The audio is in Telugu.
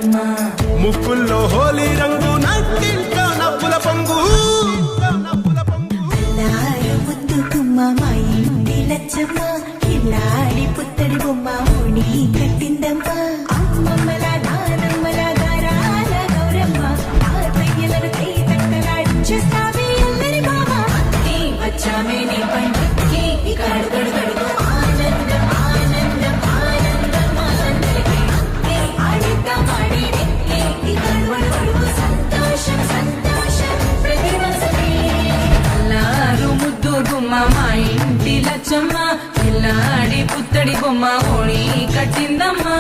కట్టిందమ్మా ముక్కుల్లో హోలీ రంగు నట్టింట్లో నవ్వుల పొంగు ముద్దుకుమ్మ మా ఇంటి లచ్చమ్మ ఇల్లాడి పుత్తడి బొమ్మ ఓణి కట్టిందమ్మా అమ్మమ్మల నానమ్మల గారాల గౌరమ్మ తాతయ్యలను కై తక్కలాడించేస్తావే అల్లరి మామ వచ్చామే నీ పండుగకి గడు గడు గడుగు ఆనందం ఆనందం ఆనందం ఆనందలికి ఆడిద్దాం ఆడిడే గడు గడు గడుగు సంతోషం సంతోషం ప్రతి మనసుకి అల్లారు ముద్దు గుమ్మ మా ఇంటి లచ్చమ్మ పిల్లాడి పుత్తడి బొమ్మ ఓణి కట్టిందమ్మా